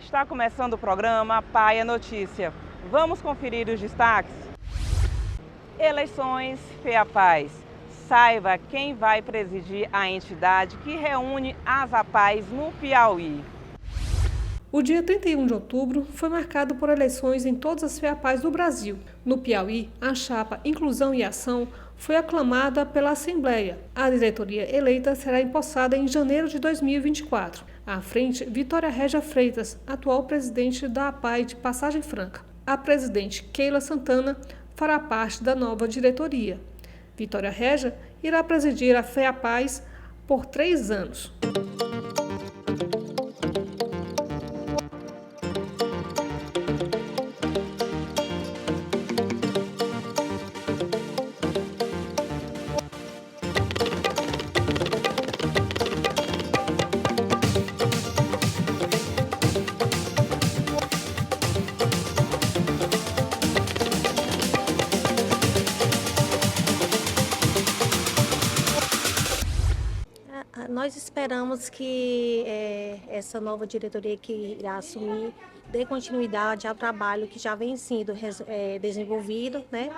Está começando o programa Pai é Notícia. Vamos conferir os destaques? Eleições FEAPAES. Saiba quem vai presidir a entidade que reúne as APAES no Piauí. O dia 31 de outubro foi marcado por eleições em todas as FEAPAES do Brasil. No Piauí, a chapa Inclusão e Ação foi aclamada pela Assembleia. A diretoria eleita será empossada em janeiro de 2024. À frente, Vitória Régia Freitas, atual presidente da APAE de Passagem Franca. A presidente Keila Santana fará parte da nova diretoria. Vitória Régia irá presidir a FEAPAES por 3 anos. Nós esperamos que essa nova diretoria que irá assumir dê continuidade ao trabalho que já vem sendo desenvolvido, né,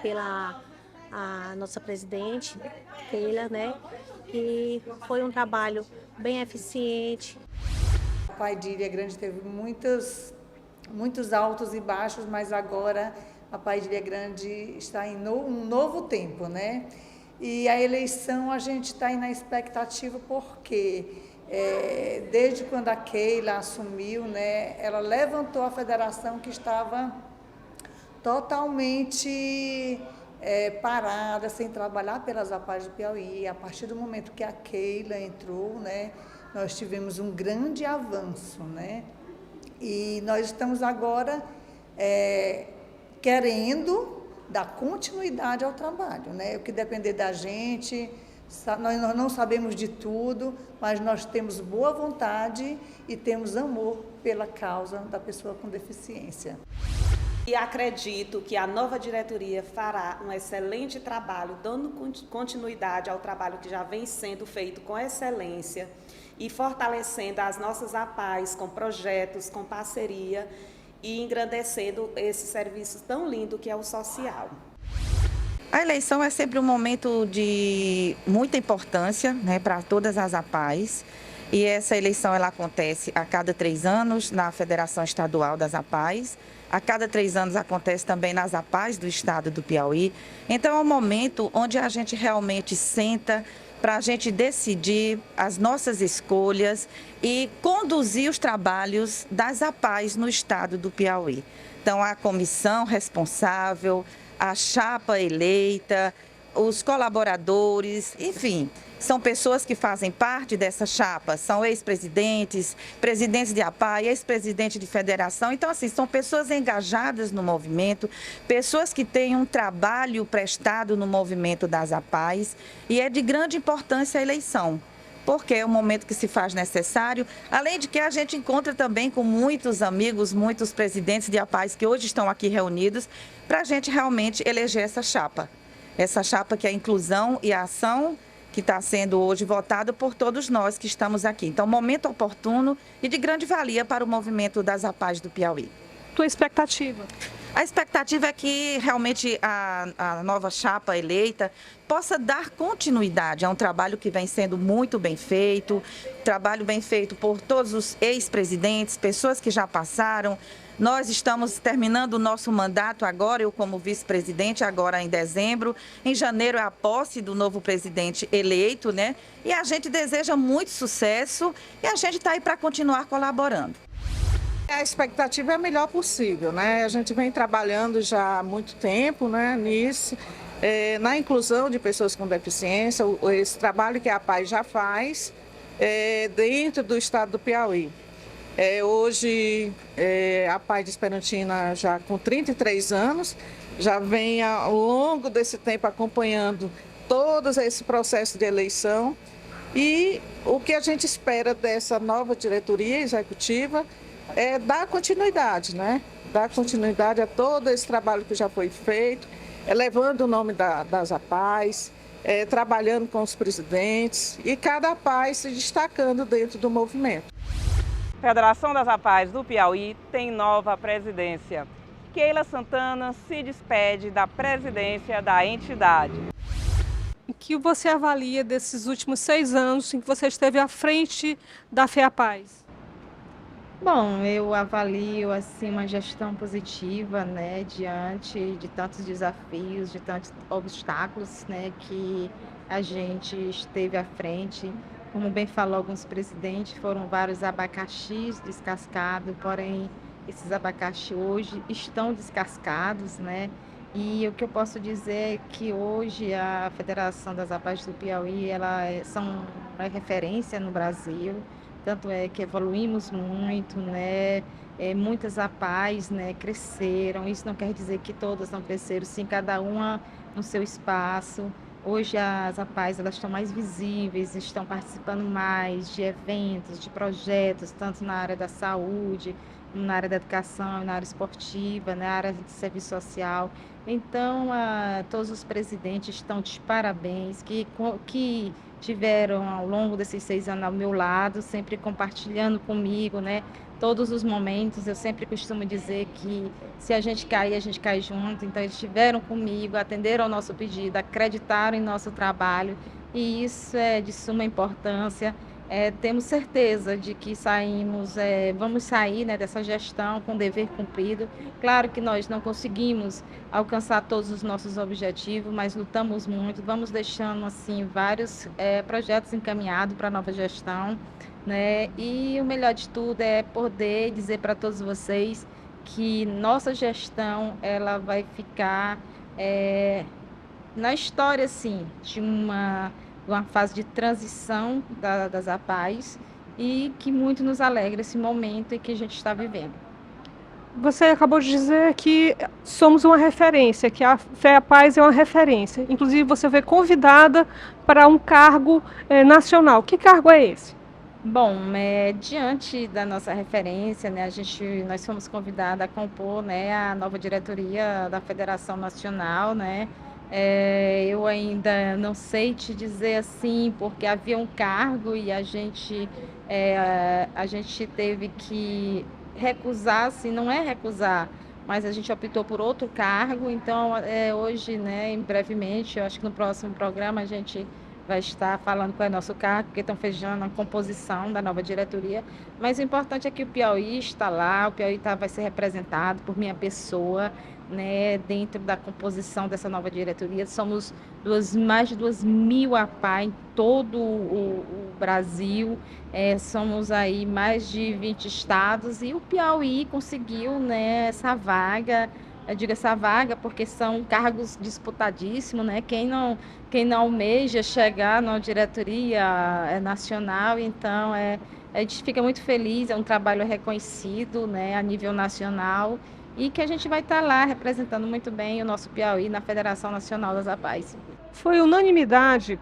pela a nossa presidente, Keila, né, e foi um trabalho bem eficiente. A APAE de Ilha Grande teve muitos altos e baixos, mas agora a APAE de Ilha Grande está em um novo tempo, né? E a eleição a gente está aí na expectativa porque desde quando a Keila assumiu, né, ela levantou a federação que estava totalmente parada, sem trabalhar pelas APAES do Piauí. A partir do momento que a Keila entrou, né, nós tivemos um grande avanço, né? E nós estamos agora querendo dar continuidade ao trabalho, né? O que depender da gente, nós não sabemos de tudo, mas nós temos boa vontade e temos amor pela causa da pessoa com deficiência. E acredito que a nova diretoria fará um excelente trabalho, dando continuidade ao trabalho que já vem sendo feito com excelência e fortalecendo as nossas APAES com projetos, com parceria e engrandecendo esse serviço tão lindo que é o social. A eleição é sempre um momento de muita importância, né, para todas as APAES. E essa eleição ela acontece a cada 3 anos na Federação Estadual das APAES. A cada 3 anos acontece também nas APAES do estado do Piauí. Então é um momento onde a gente realmente senta para a gente decidir as nossas escolhas e conduzir os trabalhos das APAES no estado do Piauí. Então, a comissão responsável, a chapa eleita, os colaboradores, enfim, são pessoas que fazem parte dessa chapa, são ex-presidentes, presidentes de APAE, ex-presidente de federação. Então, assim, são pessoas engajadas no movimento, pessoas que têm um trabalho prestado no movimento das APAES e é de grande importância a eleição, porque é um momento que se faz necessário, além de que a gente encontra também com muitos amigos, muitos presidentes de APAES que hoje estão aqui reunidos para a gente realmente eleger essa chapa que é a Inclusão e a Ação, que está sendo hoje votada por todos nós que estamos aqui. Então, momento oportuno e de grande valia para o movimento das APAES do Piauí. Tua expectativa? A expectativa é que realmente a nova chapa eleita possa dar continuidade a um trabalho que vem sendo muito bem feito, trabalho bem feito por todos os ex-presidentes, pessoas que já passaram. Nós estamos terminando o nosso mandato agora, eu como vice-presidente, agora em dezembro. Em janeiro é a posse do novo presidente eleito, né? E a gente deseja muito sucesso e a gente está aí para continuar colaborando. A expectativa é a melhor possível, né? A gente vem trabalhando já há muito tempo, né, nisso, na inclusão de pessoas com deficiência, esse trabalho que a APAE já faz dentro do estado do Piauí. Hoje, a APAE de Esperantina, já com 33 anos, já vem ao longo desse tempo acompanhando todo esse processo de eleição. E o que a gente espera dessa nova diretoria executiva é dar continuidade, né? Dar continuidade a todo esse trabalho que já foi feito, levando o nome das APAES, trabalhando com os presidentes e cada APAE se destacando dentro do movimento. Federação das APAES do Piauí tem nova presidência. Keila Santana se despede da presidência da entidade. O que você avalia desses últimos 6 anos em que você esteve à frente da FEAPAES? Bom, eu avalio assim uma gestão positiva, né, diante de tantos desafios, de tantos obstáculos, né, que a gente esteve à frente. Como bem falou alguns presidentes, foram vários abacaxis descascados, porém esses abacaxis hoje estão descascados, né? E o que eu posso dizer é que hoje a Federação das APAES do Piauí, são uma referência no Brasil. Tanto é que evoluímos muito, né? Muitas APAES, né, cresceram. Isso não quer dizer que todas não cresceram, sim, cada uma no seu espaço. Hoje as APAES elas estão mais visíveis, estão participando mais de eventos, de projetos, tanto na área da saúde, na área da educação, na área esportiva, na área de serviço social. Então, todos os presidentes estão de parabéns, que tiveram ao longo desses 6 anos ao meu lado, sempre compartilhando comigo, né? Todos os momentos. Eu sempre costumo dizer que se a gente cai junto. Então, eles estiveram comigo, atenderam ao nosso pedido, acreditaram em nosso trabalho, e isso é de suma importância. Temos certeza de que vamos sair, né, dessa gestão com dever cumprido. Claro que nós não conseguimos alcançar todos os nossos objetivos, mas lutamos muito, vamos deixando assim vários projetos encaminhados para a nova gestão, né? E o melhor de tudo é poder dizer para todos vocês que nossa gestão ela vai ficar na história assim, de uma fase de transição das APAES, e que muito nos alegra esse momento em que a gente está vivendo. Você acabou de dizer que somos uma referência, que a FEAPAES é uma referência. Inclusive, você foi convidada para um cargo nacional. Que cargo é esse? Bom, diante da nossa referência, né, nós fomos convidados a compor, né, a nova diretoria da Federação Nacional, né? Eu ainda não sei te dizer assim, porque havia um cargo e a gente teve que recusar, assim, não é recusar, mas a gente optou por outro cargo. Então, hoje, né, brevemente, eu acho que no próximo programa a gente vai estar falando qual é o nosso cargo, porque estão fechando a composição da nova diretoria. Mas o importante é que o Piauí está lá, o Piauí vai ser representado por minha pessoa, né, dentro da composição dessa nova diretoria. Somos mais de 2.000 APAES em todo o Brasil, somos aí mais de 20 estados, e o Piauí conseguiu, né, essa vaga. Eu digo essa vaga porque são cargos disputadíssimos, né? Quem não almeja chegar na diretoria nacional, então a gente fica muito feliz, é um trabalho reconhecido, né, a nível nacional, e que a gente vai estar lá representando muito bem o nosso Piauí na Federação Nacional das APAES. Foi unanimidade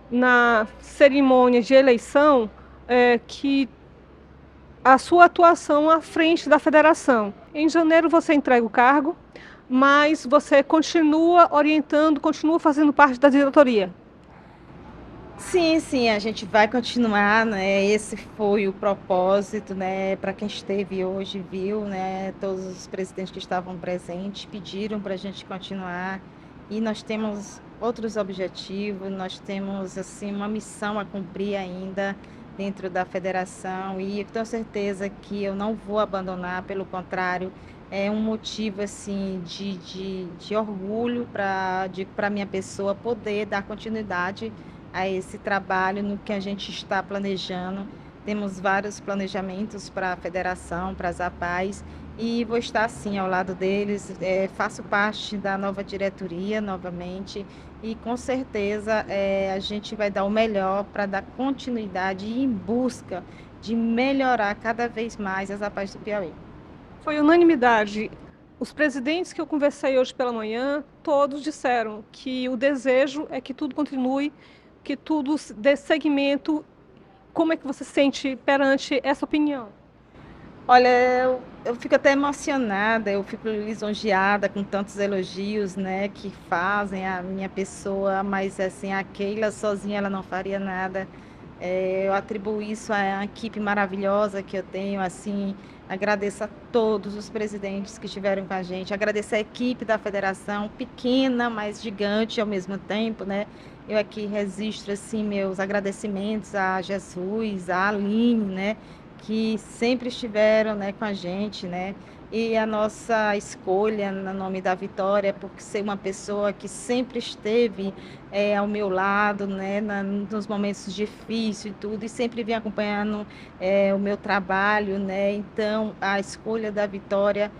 na cerimônia de eleição que a sua atuação à frente da federação. Em janeiro você entrega o cargo, mas você continua orientando, continua fazendo parte da diretoria. Sim, a gente vai continuar, né? Esse foi o propósito, né? Para quem esteve hoje, viu, né? Todos os presidentes que estavam presentes pediram para a gente continuar, e nós temos outros objetivos, nós temos assim uma missão a cumprir ainda dentro da federação, e eu tenho certeza que eu não vou abandonar, pelo contrário, é um motivo assim de orgulho para minha pessoa poder dar continuidade a esse trabalho no que a gente está planejando. Temos vários planejamentos para a federação, para as APAES, e vou estar assim ao lado deles. Faço parte da nova diretoria novamente, e com certeza a gente vai dar o melhor para dar continuidade e em busca de melhorar cada vez mais as APAES do Piauí. Foi unanimidade. Os presidentes que eu conversei hoje pela manhã, todos disseram que o desejo é que tudo continue, que tudo dê seguimento. Como é que você se sente perante essa opinião? Olha, eu fico até emocionada, eu fico lisonjeada com tantos elogios, né, que fazem a minha pessoa, mas assim, a Keila sozinha ela não faria nada. Eu atribuo isso à equipe maravilhosa que eu tenho, assim, agradeço a todos os presidentes que estiveram com a gente, agradeço a equipe da federação, pequena, mas gigante ao mesmo tempo, né? Eu aqui registro, assim, meus agradecimentos a Jesus, a Aline, né? Que sempre estiveram, né, com a gente, né? E a nossa escolha no nome da Vitória, por ser uma pessoa que sempre esteve ao meu lado, né, nos momentos difíceis e tudo, e sempre vem acompanhando o meu trabalho, né? Então, a escolha da Vitória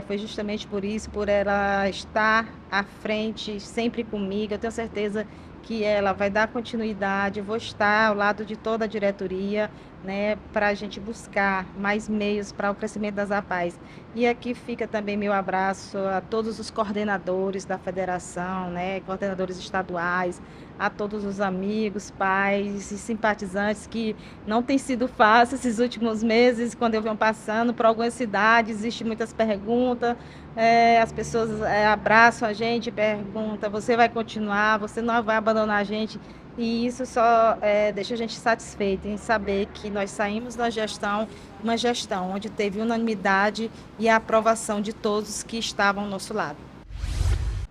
foi justamente por isso, por ela estar à frente, sempre comigo. Eu tenho certeza que ela vai dar continuidade, eu vou estar ao lado de toda a diretoria, né, para a gente buscar mais meios para o crescimento das APAES. E aqui fica também meu abraço a todos os coordenadores da federação, né, coordenadores estaduais, a todos os amigos, pais e simpatizantes, que não tem sido fácil esses últimos meses, quando eu venho passando por algumas cidades, existem muitas perguntas, as pessoas abraçam a gente, perguntam, você vai continuar, você não vai abandonar a gente? E isso só deixa a gente satisfeito em saber que nós saímos da gestão, uma gestão onde teve unanimidade e a aprovação de todos que estavam ao nosso lado.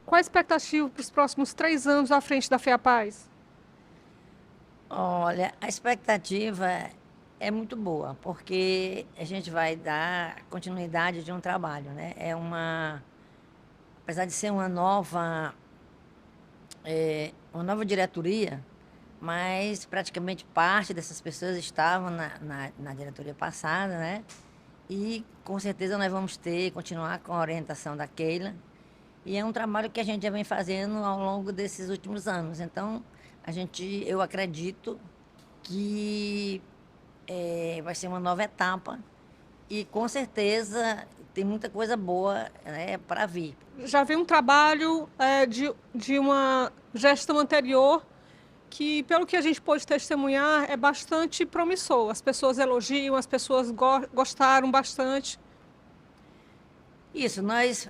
Qual a expectativa para os próximos 3 anos à frente da FEAPAES? Olha, a expectativa é muito boa, porque a gente vai dar continuidade de um trabalho, né? Apesar de ser uma nova diretoria, mas praticamente parte dessas pessoas estavam na diretoria passada, né? E com certeza nós vamos continuar com a orientação da Keila. E é um trabalho que a gente já vem fazendo ao longo desses últimos anos. Então, eu acredito que vai ser uma nova etapa e com certeza tem muita coisa boa, né, para vir. Já vem um trabalho de uma gestão anterior que, pelo que a gente pôde testemunhar, é bastante promissor. As pessoas elogiam, as pessoas gostaram bastante. Isso, nós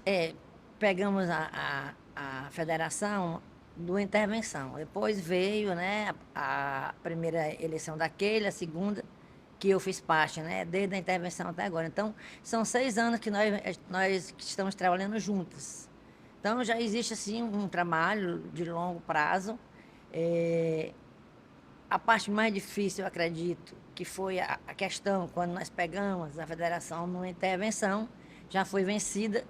pegamos a federação do intervenção. Depois veio, né, a primeira eleição daquele, a segunda, que eu fiz parte, né, desde a intervenção até agora. Então, são 6 anos que nós estamos trabalhando juntas. Então, já existe, assim, um trabalho de longo prazo. A parte mais difícil, eu acredito, que foi a questão, quando nós pegamos a federação numa intervenção, já foi vencida.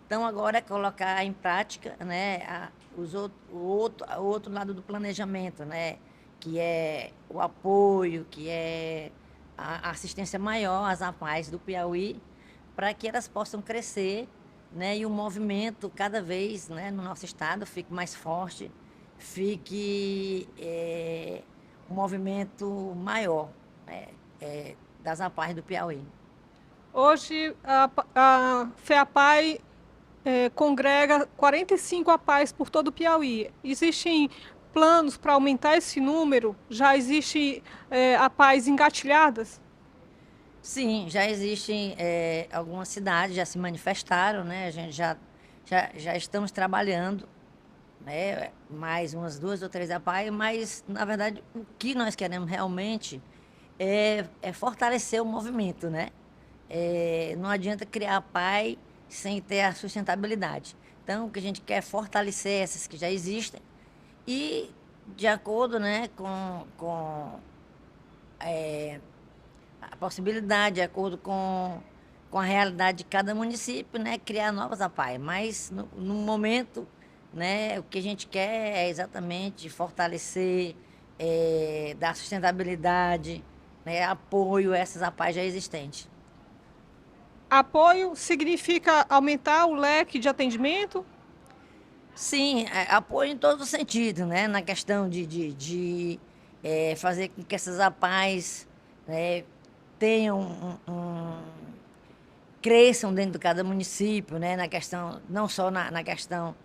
Então, agora é colocar em prática, né, o outro lado do planejamento, né, que é o apoio, que é a assistência maior às APAES do Piauí, para que elas possam crescer, né, e o movimento cada vez, né, no nosso estado fique mais forte, fique um movimento maior, né, das APAES do Piauí. Hoje, a FEAPAE congrega 45 APAES por todo o Piauí. Existem planos para aumentar esse número? Já existem APAES engatilhadas? Sim, já existem algumas cidades, já se manifestaram, né? A gente já estamos trabalhando, né? Mais umas 2 ou 3 APAES, mas, na verdade, o que nós queremos realmente é fortalecer o movimento, né? Não adianta criar APAE sem ter a sustentabilidade. Então, o que a gente quer é fortalecer essas que já existem e, de acordo, né, com a possibilidade, de acordo com a realidade de cada município, né, criar novas APAES. Mas, no momento, né, o que a gente quer é exatamente fortalecer, dar sustentabilidade, né, apoio a essas APAES já existentes. Apoio significa aumentar o leque de atendimento? Sim, apoio em todo sentido, né? Na questão de fazer com que essas APAES, né, tenham cresçam dentro de cada município, né? Na questão, não só na questão,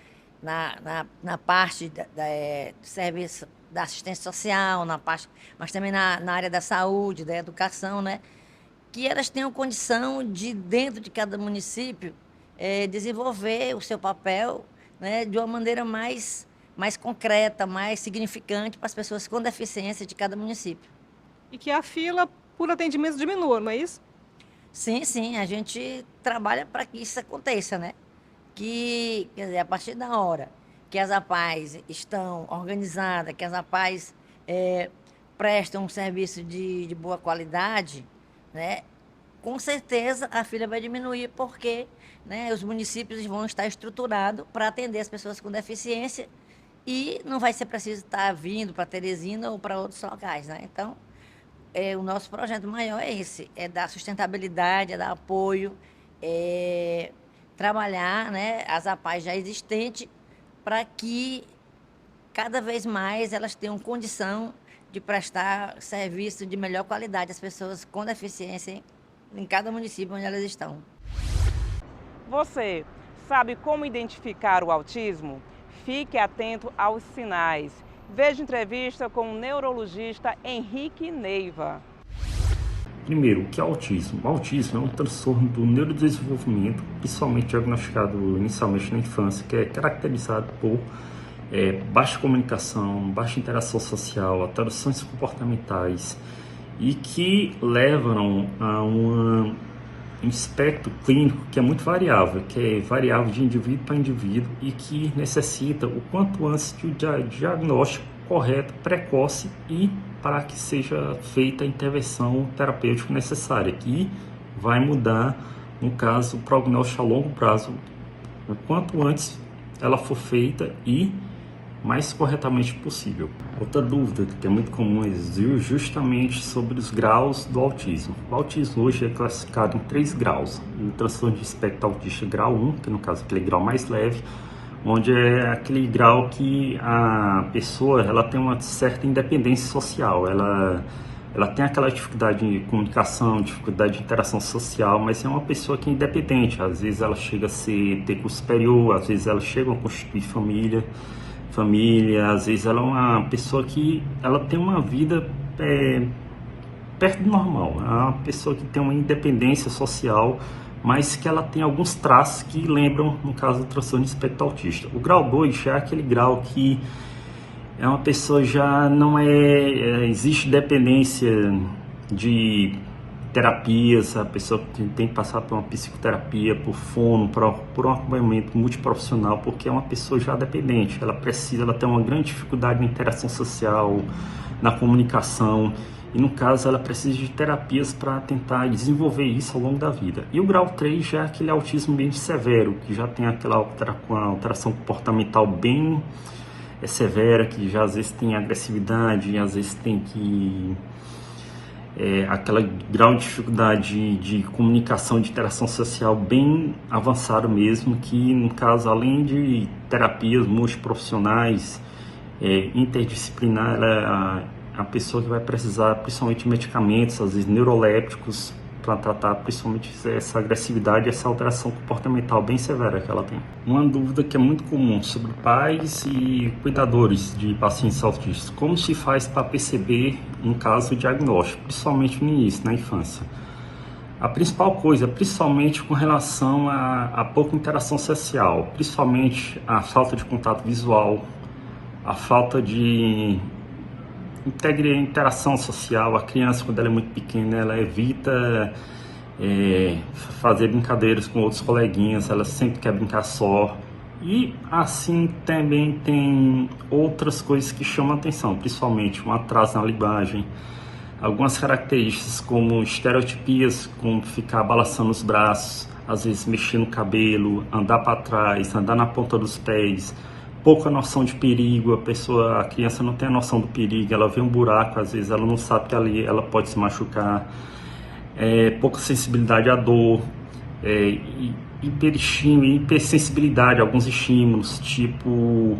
na parte do serviço da assistência social, mas também na área da saúde, da educação, né? Que elas tenham condição de, dentro de cada município, desenvolver o seu papel, né, de uma maneira mais concreta, mais significante para as pessoas com deficiência de cada município. E que a fila por atendimento diminua, não é isso? Sim, sim, a gente trabalha para que isso aconteça, né? Que, quer dizer, a partir da hora que as APAES estão organizadas, que as APAES prestam um serviço de boa qualidade, né? Com certeza a fila vai diminuir, porque, né, os municípios vão estar estruturados para atender as pessoas com deficiência e não vai ser preciso estar vindo para Teresina ou para outros locais, né? Então, o nosso projeto maior é esse, é dar sustentabilidade, é dar apoio, trabalhar, né, as APAES já existentes para que cada vez mais elas tenham condição de prestar serviço de melhor qualidade às pessoas com deficiência em cada município onde elas estão. Você sabe como identificar o autismo? Fique atento aos sinais. Veja entrevista com o neurologista Henrique Neiva. Primeiro, o que é autismo? O autismo é um transtorno do neurodesenvolvimento, principalmente diagnosticado inicialmente na infância, que é caracterizado por baixa comunicação, baixa interação social, alterações comportamentais e que levam a um espectro clínico que é muito variável, que é variável de indivíduo para indivíduo e que necessita o quanto antes de um diagnóstico correto, precoce e para que seja feita a intervenção terapêutica necessária, que vai mudar, no caso, o prognóstico a longo prazo, o quanto antes ela for feita e mais corretamente possível. Outra dúvida que é muito comum é justamente sobre os graus do autismo. O autismo hoje é classificado em 3 graus. O transtorno de espectro autista grau 1, que no caso é aquele grau mais leve, onde é aquele grau que a pessoa ela tem uma certa independência social, ela tem aquela dificuldade de comunicação, dificuldade de interação social, mas é uma pessoa que é independente. Às vezes ela chega a ter curso superior, às vezes ela chega a constituir família, às vezes ela é uma pessoa que ela tem uma vida perto do normal, é uma pessoa que tem uma independência social, mas que ela tem alguns traços que lembram, no caso do transtorno de espectro autista. O grau 2 já é aquele grau que é uma pessoa já não existe dependência de terapias, a pessoa tem que passar por uma psicoterapia, por fono, por um acompanhamento multiprofissional, porque é uma pessoa já dependente, ela tem uma grande dificuldade na interação social, na comunicação, e no caso ela precisa de terapias para tentar desenvolver isso ao longo da vida. E o grau 3 já é aquele autismo bem severo, que já tem aquela alteração comportamental bem severa, que já às vezes tem agressividade, às vezes tem que aquele grau de dificuldade de comunicação, de interação social bem avançado mesmo, que no caso, além de terapias multiprofissionais, interdisciplinar, a pessoa que vai precisar principalmente de medicamentos, às vezes neurolépticos, para tratar principalmente essa agressividade, essa alteração comportamental bem severa que ela tem. Uma dúvida que é muito comum sobre pais e cuidadores de pacientes autistas: como se faz para perceber um caso diagnóstico, principalmente no início, na infância? A principal coisa, principalmente com relação a pouca interação social, principalmente a falta de contato visual, a falta de interação social. A criança, quando ela é muito pequena, ela evita fazer brincadeiras com outros coleguinhas, ela sempre quer brincar só. E assim também tem outras coisas que chamam a atenção, principalmente um atraso na linguagem, algumas características como estereotipias, como ficar balançando os braços, às vezes mexer no cabelo, andar para trás, andar na ponta dos pés, pouca noção de perigo, a criança não tem a noção do perigo, ela vê um buraco, às vezes ela não sabe que ali ela pode se machucar, pouca sensibilidade à dor, hipersensibilidade a alguns estímulos, tipo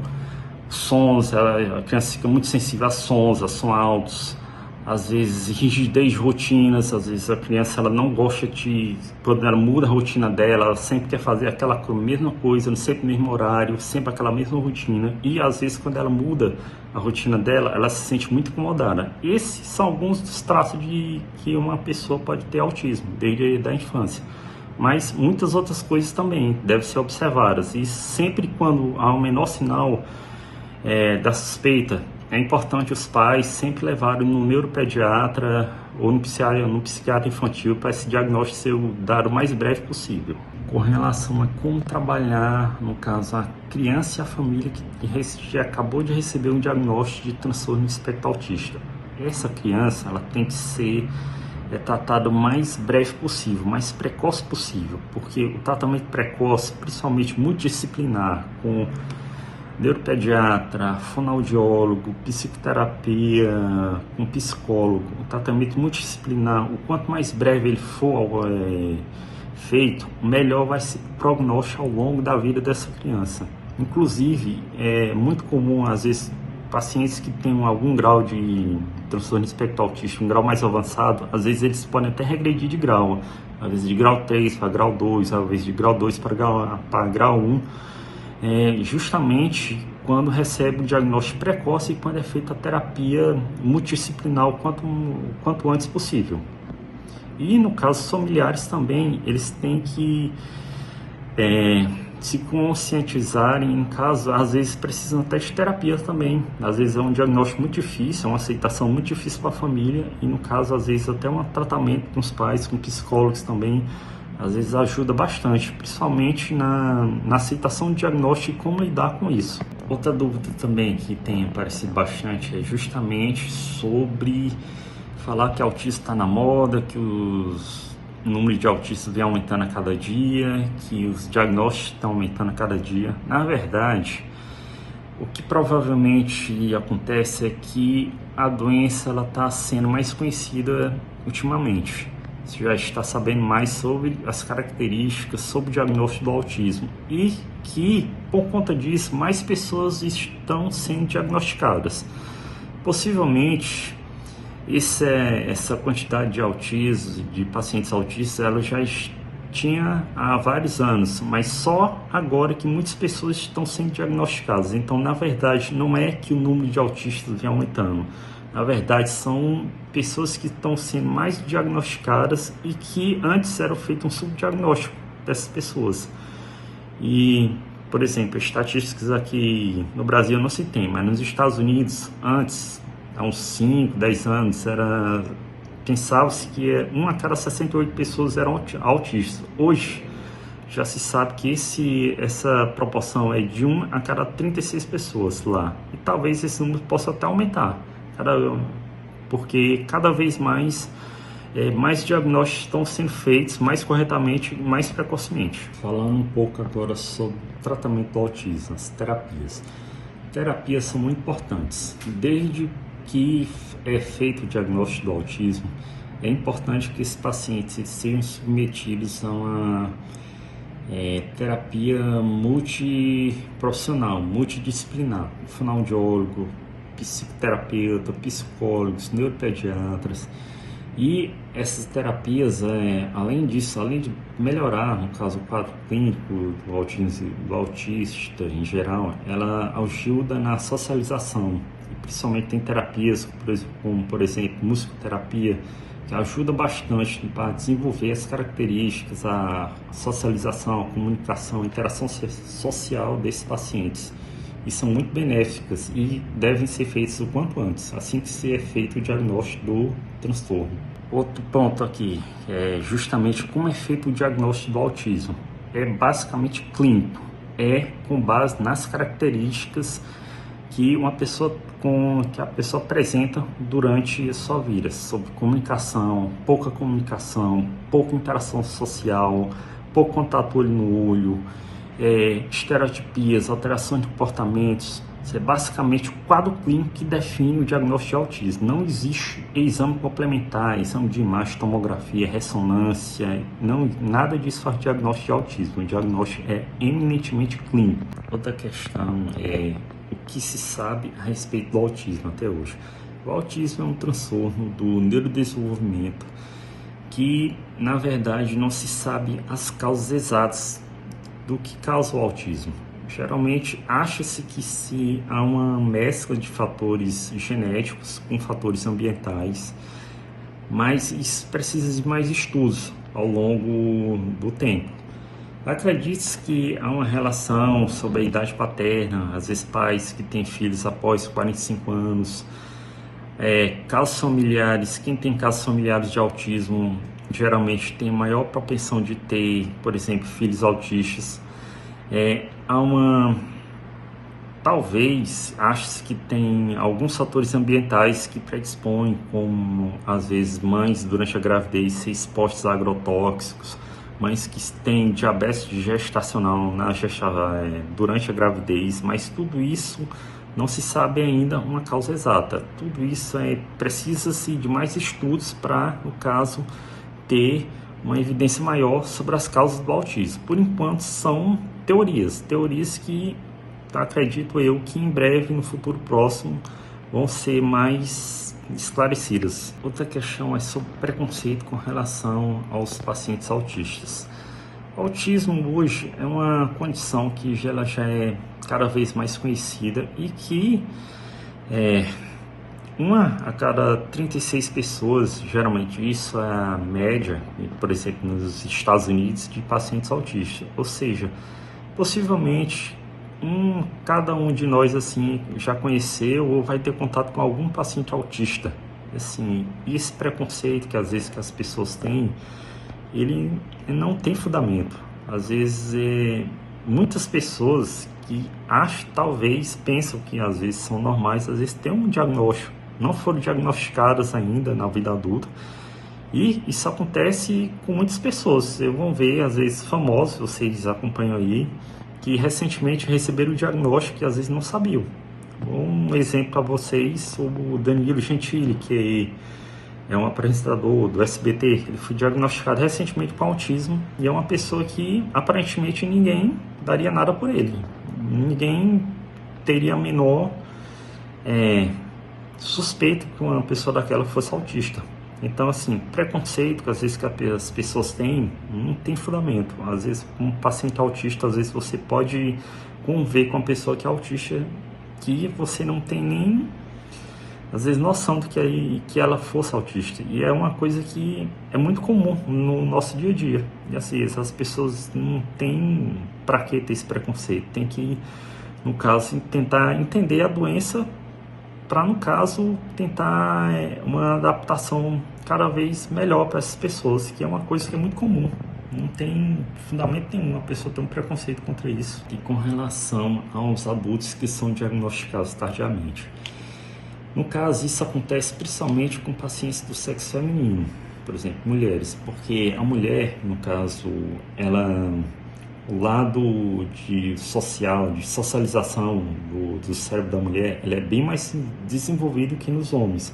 sons, a criança fica muito sensível a sons, a som altos, às vezes rigidez de rotinas, às vezes a criança ela não gosta quando ela muda a rotina dela, ela sempre quer fazer aquela mesma coisa, sempre no mesmo horário, sempre aquela mesma rotina, e às vezes quando ela muda a rotina dela, ela se sente muito incomodada. Esses são alguns dos traços de que uma pessoa pode ter autismo, desde a infância. Mas muitas outras coisas também devem ser observadas, e sempre quando há um menor sinal da suspeita, é importante os pais sempre levarem no neuropediatra ou no psiquiatra infantil para esse diagnóstico ser dado o mais breve possível. Com relação a como trabalhar, no caso, a criança e a família que acabou de receber um diagnóstico de transtorno do espectro autista. Essa criança ela tem que ser tratada o mais breve possível, mais precoce possível, porque o tratamento precoce, principalmente multidisciplinar, com neuropediatra, fonoaudiólogo, psicoterapia, um psicólogo, um tratamento multidisciplinar, o quanto mais breve ele for feito, melhor vai ser o prognóstico ao longo da vida dessa criança. Inclusive, é muito comum, às vezes, pacientes que têm algum grau de transtorno de espectro autista, um grau mais avançado, às vezes eles podem até regredir de grau, às vezes de grau 3 para grau 2, às vezes de grau 2 para grau 1, justamente quando recebe o diagnóstico precoce e quando é feita a terapia multidisciplinar o quanto antes possível. E no caso familiares também, eles têm que se conscientizarem em caso, às vezes precisam até de terapia também. Às vezes é um diagnóstico muito difícil, é uma aceitação muito difícil para a família e no caso, às vezes até um tratamento com os pais, com psicólogos também, às vezes ajuda bastante, principalmente na aceitação do diagnóstico e como lidar com isso. Outra dúvida também que tem aparecido bastante é justamente sobre falar que autismo está na moda, que o número de autistas vem aumentando a cada dia, que os diagnósticos estão aumentando a cada dia. Na verdade, o que provavelmente acontece é que a doença está sendo mais conhecida ultimamente. Você já está sabendo mais sobre as características, sobre o diagnóstico do autismo e que, por conta disso, mais pessoas estão sendo diagnosticadas. Possivelmente, essa quantidade de autismo, de pacientes autistas, ela já tinha há vários anos, mas só agora que muitas pessoas estão sendo diagnosticadas. Então, na verdade, não é que o número de autistas vem aumentando. Na verdade, são pessoas que estão sendo mais diagnosticadas e que antes era feito um subdiagnóstico dessas pessoas. E, por exemplo, estatísticas aqui no Brasil não se tem, mas nos Estados Unidos, antes, há uns 5, 10 anos, pensava-se que 1 a cada 68 pessoas eram autistas. Hoje, já se sabe que essa proporção é de 1 a cada 36 pessoas lá. E talvez esse número possa até aumentar, porque cada vez mais diagnósticos estão sendo feitos mais corretamente e mais precocemente. Falando um pouco agora sobre o tratamento do autismo, as terapias. Terapias são muito importantes. Desde que é feito o diagnóstico do autismo, é importante que esses pacientes sejam submetidos a uma terapia multiprofissional, multidisciplinar, fonoaudiólogo, psicoterapeuta, psicólogos, neuropediatras. E essas terapias, além disso, além de melhorar, no caso, o quadro clínico do autismo, do autista em geral, ela ajuda na socialização. Principalmente tem terapias, como por exemplo, musicoterapia, que ajuda bastante para desenvolver as características, a socialização, a comunicação, a interação social desses pacientes. E são muito benéficas e devem ser feitas o quanto antes, assim que se é feito o diagnóstico do transtorno. Outro ponto aqui é justamente como é feito o diagnóstico do autismo. É basicamente clínico, com base nas características que a pessoa apresenta durante a sua vida, sobre comunicação, pouca interação social, pouco contato olho no olho, estereotipias, alterações de comportamentos. Isso é basicamente o quadro clínico que define o diagnóstico de autismo. Não existe exame complementar, exame de imagem, tomografia, ressonância, nada disso faz diagnóstico de autismo. O diagnóstico é eminentemente clínico. Outra questão é o que se sabe a respeito do autismo até hoje. O autismo é um transtorno do neurodesenvolvimento que, na verdade, não se sabe as causas exatas do que causa o autismo. Geralmente, acha-se que se há uma mescla de fatores genéticos com fatores ambientais, mas isso precisa de mais estudos ao longo do tempo. Acredite que há uma relação sobre a idade paterna, às vezes pais que têm filhos após 45 anos, casos familiares, quem tem casos familiares de autismo geralmente tem maior propensão de ter, por exemplo, filhos autistas. Talvez ache-se que tem alguns fatores ambientais que predispõem, como às vezes mães durante a gravidez ser expostas a agrotóxicos, mães que têm diabetes gestacional durante a gravidez, mas tudo isso não se sabe ainda uma causa exata. Tudo isso precisa-se de mais estudos para, no caso, ter uma evidência maior sobre as causas do autismo. Por enquanto são teorias que acredito eu que em breve, no futuro próximo, vão ser mais esclarecidas. Outra questão é sobre preconceito com relação aos pacientes autistas. O autismo hoje é uma condição que ela já é cada vez mais conhecida e que uma a cada 36 pessoas, geralmente isso é a média, por exemplo, nos Estados Unidos, de pacientes autistas. Ou seja, possivelmente cada um de nós assim já conheceu ou vai ter contato com algum paciente autista. Assim, esse preconceito que às vezes que as pessoas têm, ele não tem fundamento. Às vezes muitas pessoas que talvez pensam que às vezes são normais, às vezes têm um diagnóstico, não foram diagnosticadas ainda na vida adulta. E isso acontece com muitas pessoas. Vocês vão ver, às vezes, famosos, vocês acompanham aí, que recentemente receberam o diagnóstico que às vezes não sabiam. Um exemplo para vocês, o Danilo Gentili, que é um apresentador do SBT, ele foi diagnosticado recentemente com autismo e é uma pessoa que aparentemente ninguém daria nada por ele. Ninguém teria a menor suspeita que uma pessoa daquela fosse autista. Então, assim, preconceito que às vezes que as pessoas têm, não tem fundamento. Às vezes, um paciente autista, às vezes você pode conviver com uma pessoa que é autista, que você não tem nem, às vezes, noção de que ela fosse autista. E é uma coisa que é muito comum no nosso dia a dia. E assim, essas pessoas não têm para que ter esse preconceito. Tem que, no caso, tentar entender a doença para, no caso, tentar uma adaptação cada vez melhor para essas pessoas, que é uma coisa que é muito comum. Não tem fundamento nenhum a pessoa ter um preconceito contra isso. E com relação aos adultos que são diagnosticados tardiamente. No caso, isso acontece principalmente com pacientes do sexo feminino, por exemplo, mulheres, porque a mulher, no caso, o lado de socialização do cérebro da mulher, ele é bem mais desenvolvido que nos homens.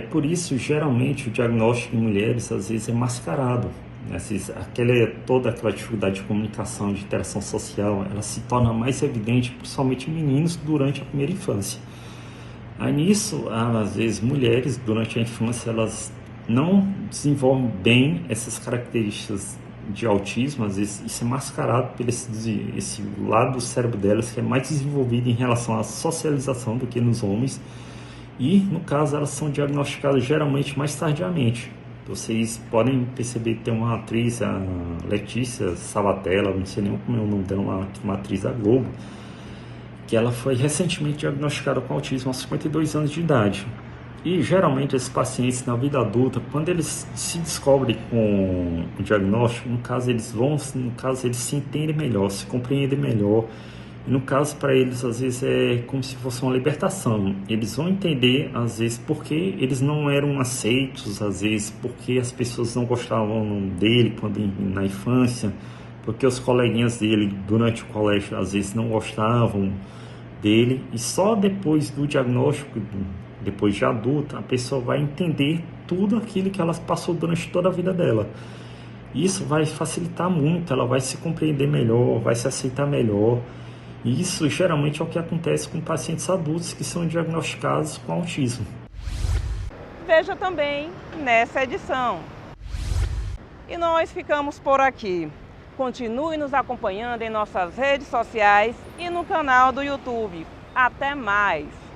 Por isso, geralmente, o diagnóstico em mulheres, às vezes, é mascarado. Toda aquela dificuldade de comunicação, de interação social, ela se torna mais evidente, principalmente em meninos, durante a primeira infância. Aí nisso, às vezes, mulheres, durante a infância, elas não desenvolvem bem essas características de autismo. Às vezes isso é mascarado por esse lado do cérebro delas que é mais desenvolvido em relação à socialização do que nos homens, e no caso elas são diagnosticadas geralmente mais tardiamente. Vocês podem perceber que tem uma atriz, a Letícia Sabatella, não sei nem como é o nome dela, uma atriz da Globo, que ela foi recentemente diagnosticada com autismo aos 52 anos de idade. E geralmente esses pacientes na vida adulta, quando eles se descobrem com o diagnóstico, no caso eles se entendem melhor, se compreendem melhor. E no caso para eles, às vezes é como se fosse uma libertação. Eles vão entender, às vezes, porque eles não eram aceitos, às vezes porque as pessoas não gostavam dele na infância, porque os coleguinhas dele durante o colégio às vezes não gostavam dele. E só depois do diagnóstico, depois de adulta, a pessoa vai entender tudo aquilo que ela passou durante toda a vida dela. Isso vai facilitar muito, ela vai se compreender melhor, vai se aceitar melhor. E isso geralmente é o que acontece com pacientes adultos que são diagnosticados com autismo. Veja também nessa edição. E nós ficamos por aqui. Continue nos acompanhando em nossas redes sociais e no canal do YouTube. Até mais!